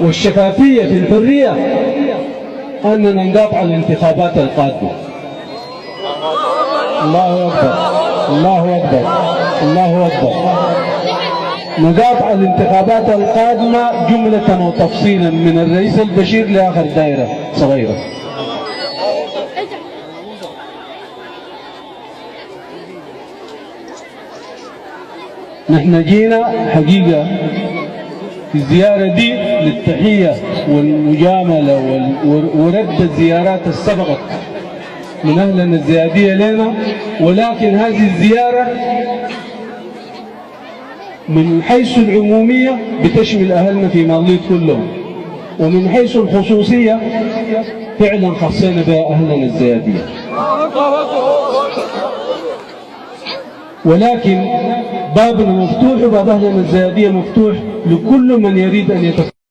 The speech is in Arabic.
والشفافية في الحرية أننا نقاطع الانتخابات القادمة. الله أكبر، الله أكبر، الله أكبر. نقاطع الانتخابات القادمة جملة وتفصيلا من الرئيس البشير لآخر دائرة صغيرة. نحن جينا حقيقة في الزيارة دي للتحية والمجاملة ورد الزيارات السبقت من أهلنا الزيادية لنا، ولكن هذه الزيارة من حيث العمومية بتشمل أهلنا في ماليط كلهم، ومن حيث الخصوصية فعلا خصينا بها أهلنا الزيادية. ولكن بابنا مفتوح وباب أهلنا الزيادية مفتوح لكل من يريد أن يتفاعل.